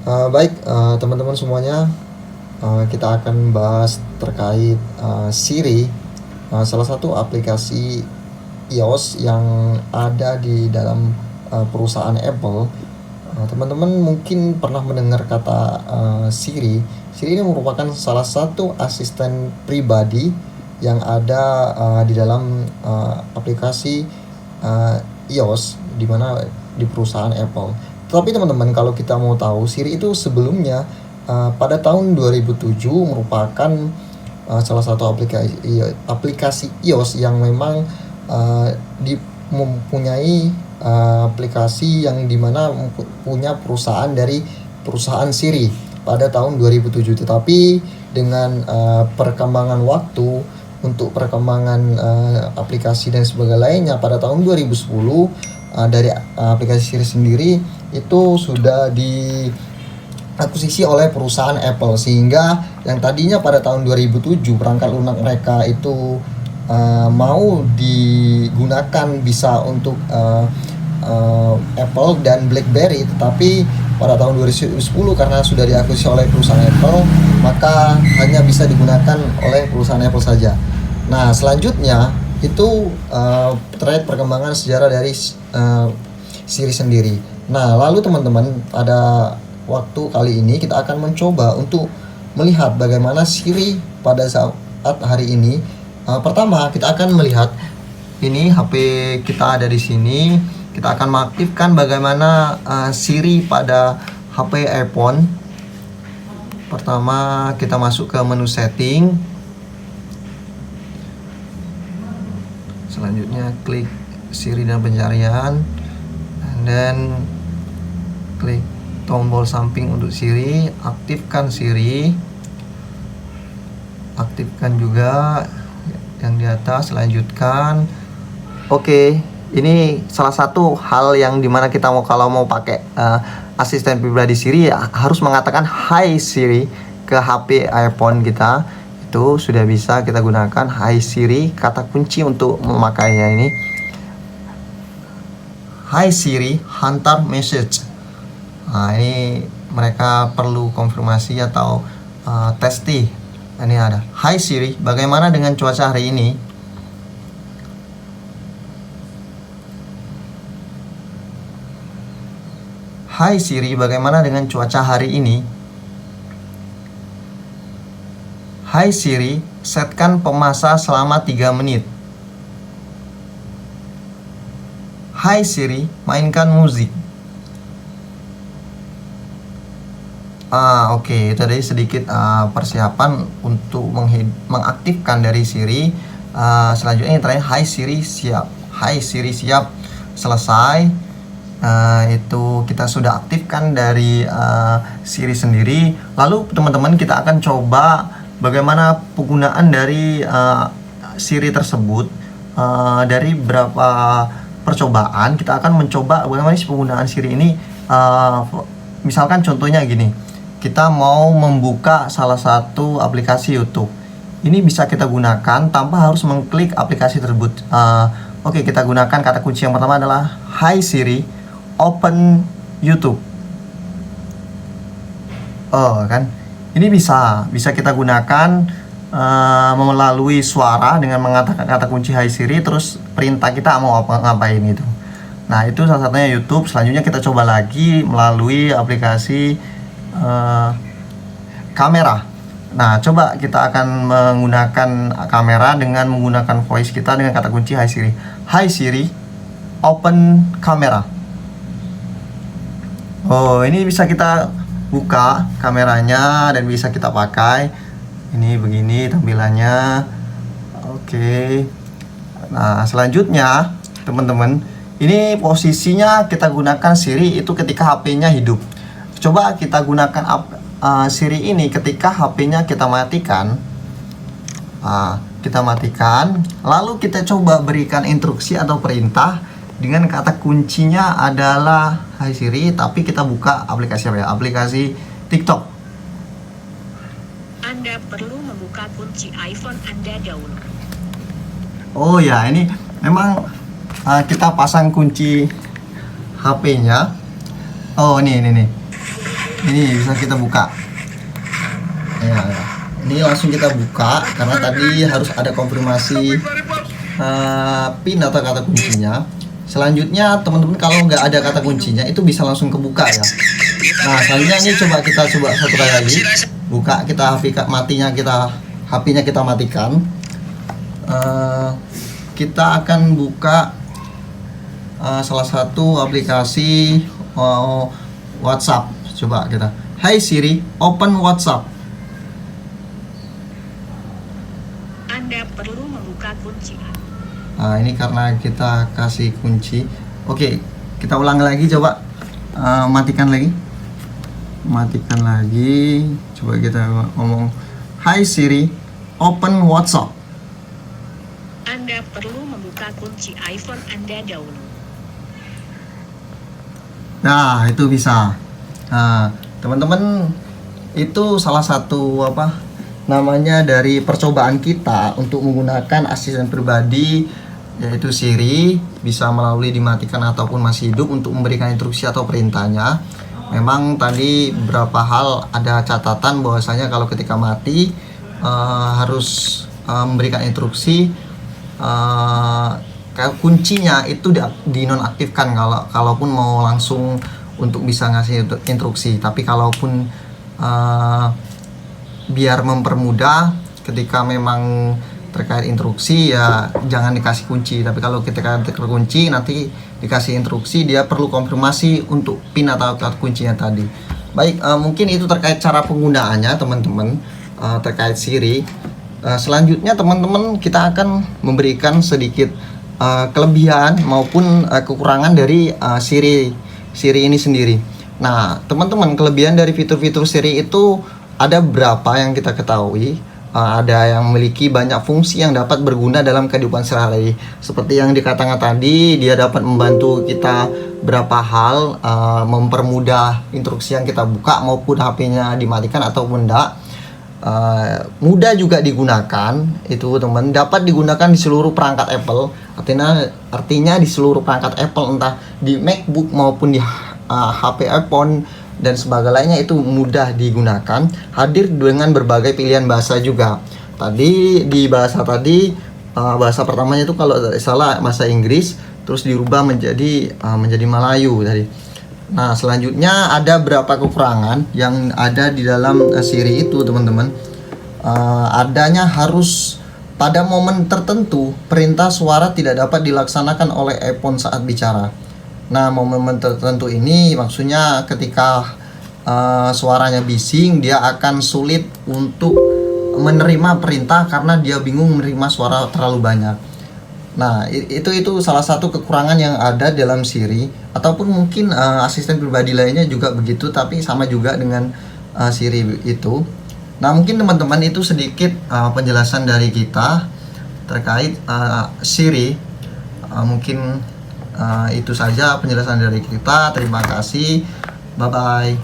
Baik, teman-teman semuanya, kita akan bahas terkait Siri, salah satu aplikasi iOS yang ada di dalam perusahaan Apple. Teman-teman mungkin pernah mendengar kata Siri. Siri ini merupakan salah satu asisten pribadi yang ada di dalam aplikasi iOS di mana di perusahaan Apple. Tapi teman-teman, kalau kita mau tahu, Siri itu sebelumnya pada tahun 2007 merupakan salah satu aplikasi iOS yang memang mempunyai aplikasi yang dimana punya perusahaan dari perusahaan Siri pada tahun 2007. Tetapi dengan perkembangan waktu untuk perkembangan aplikasi dan sebagainya pada tahun 2010, dari aplikasi Siri sendiri itu sudah diakuisisi oleh perusahaan Apple, sehingga yang tadinya pada tahun 2007 perangkat lunak mereka itu mau digunakan bisa untuk Apple dan BlackBerry, tetapi pada tahun 2010 karena sudah diakuisisi oleh perusahaan Apple, maka hanya bisa digunakan oleh perusahaan Apple saja. Nah, selanjutnya itu terkait perkembangan sejarah dari Siri sendiri. Nah, lalu teman-teman, pada waktu kali ini kita akan mencoba untuk melihat bagaimana Siri pada saat hari ini. Pertama, kita akan melihat ini HP kita ada di sini. Kita akan mengaktifkan bagaimana Siri pada HP iPhone. Pertama, kita masuk ke menu setting. Selanjutnya klik Siri dan pencarian, dan klik tombol samping untuk Siri, aktifkan Siri, aktifkan juga yang di atas, lanjutkan. Oke, ini salah satu hal yang dimana kita kalau mau pakai asisten pribadi Siri ya, harus mengatakan Hi Siri ke HP iPhone kita. Itu sudah bisa kita gunakan Hi Siri, kata kunci untuk memakainya ini. Hi Siri, hantar message. Nah, ini mereka perlu konfirmasi atau testi. Ini ada Hi Siri, bagaimana dengan cuaca hari ini? Hai Siri, bagaimana dengan cuaca hari ini? Hai Siri, setkan pemasa selama 3 menit. Hai Siri, mainkan musik. Oke, tadi sedikit persiapan untuk mengaktifkan dari Siri. Selanjutnya yang terakhir, Hai Siri siap. Hai Siri siap. Selesai. Itu kita sudah aktifkan dari Siri sendiri. Lalu teman-teman, kita akan coba bagaimana penggunaan dari Siri tersebut. Dari beberapa percobaan kita akan mencoba bagaimana penggunaan Siri ini. Misalkan contohnya gini, kita mau membuka salah satu aplikasi YouTube. Ini bisa kita gunakan tanpa harus mengklik aplikasi tersebut. Oke, kita gunakan kata kunci yang pertama adalah Hi Siri, open YouTube. Kan? Ini bisa kita gunakan melalui suara dengan mengatakan kata kunci Hi Siri, terus perintah kita mau ngapain itu. Nah, itu salah satunya YouTube. Selanjutnya kita coba lagi melalui aplikasi kamera. Nah, coba kita akan menggunakan kamera dengan menggunakan voice kita dengan kata kunci Hi Siri. Hi Siri, open kamera. Ini bisa kita buka kameranya dan bisa kita pakai. Ini begini tampilannya. Oke. Nah, selanjutnya teman-teman, ini posisinya kita gunakan Siri itu ketika HP-nya hidup. Coba kita gunakan Siri ini ketika HP-nya kita matikan. Kita matikan, lalu kita coba berikan instruksi atau perintah dengan kata kuncinya adalah Hai Siri, tapi kita buka aplikasi apa ya? Aplikasi TikTok. Anda perlu membuka kunci iPhone Anda dahulu. Oh ya, ini memang kita pasang kunci HP-nya. Oh, ini. Ini bisa kita buka. Ya, ini langsung kita buka karena tadi harus ada konfirmasi PIN atau kata kuncinya. Selanjutnya teman-teman kalau nggak ada kata kuncinya itu bisa langsung kebuka ya. Nah selanjutnya ini coba satu kali lagi buka, kita HP-nya kita matikan. Kita akan buka salah satu aplikasi WhatsApp. Coba kita, Hai Siri, open WhatsApp. Anda perlu membuka kunci. Nah, ini karena kita kasih kunci. Oke, kita ulang lagi, coba matikan lagi. Coba kita ngomong, Hai Siri, open WhatsApp. Anda perlu membuka kunci iPhone Anda dahulu. Nah, itu bisa. Nah, teman-teman, itu salah satu namanya dari percobaan kita untuk menggunakan asisten pribadi yaitu Siri, bisa melalui dimatikan ataupun masih hidup untuk memberikan instruksi atau perintahnya. Memang tadi beberapa hal ada catatan bahwasanya kalau ketika mati harus memberikan instruksi, kuncinya itu dinonaktifkan kalaupun mau langsung untuk bisa ngasih instruksi. Tapi kalaupun biar mempermudah ketika memang terkait instruksi ya jangan dikasih kunci, tapi kalau ketika terkunci nanti dikasih instruksi dia perlu konfirmasi untuk PIN atau kata kuncinya tadi. Baik, mungkin itu terkait cara penggunaannya teman-teman, terkait Siri. Selanjutnya teman-teman kita akan memberikan sedikit kelebihan maupun kekurangan dari Siri ini sendiri. Nah teman-teman, kelebihan dari fitur-fitur Siri itu ada berapa yang kita ketahui. Ada yang memiliki banyak fungsi yang dapat berguna dalam kehidupan sehari-hari. Seperti yang dikatakan tadi, dia dapat membantu kita berapa hal, mempermudah instruksi yang kita buka maupun HP-nya dimatikan ataupun enggak. Mudah juga digunakan, itu teman, dapat digunakan di seluruh perangkat Apple. Artinya di seluruh perangkat Apple, entah di MacBook maupun di HP iPhone dan sebagainya, itu mudah digunakan. Hadir dengan berbagai pilihan bahasa juga. Tadi di bahasa pertamanya itu kalau tidak salah bahasa Inggris, terus dirubah menjadi Melayu tadi. Nah selanjutnya ada beberapa kekurangan yang ada di dalam Siri itu teman-teman. Adanya harus pada momen tertentu perintah suara tidak dapat dilaksanakan oleh iPhone saat bicara. Nah momen tertentu ini maksudnya ketika suaranya bising, dia akan sulit untuk menerima perintah karena dia bingung menerima suara terlalu banyak. Nah itu salah satu kekurangan yang ada dalam Siri, ataupun mungkin asisten pribadi lainnya juga begitu, tapi sama juga dengan Siri itu. Nah mungkin teman-teman itu sedikit penjelasan dari kita terkait Siri. Mungkin itu saja penjelasan dari kita. Terima kasih, bye bye.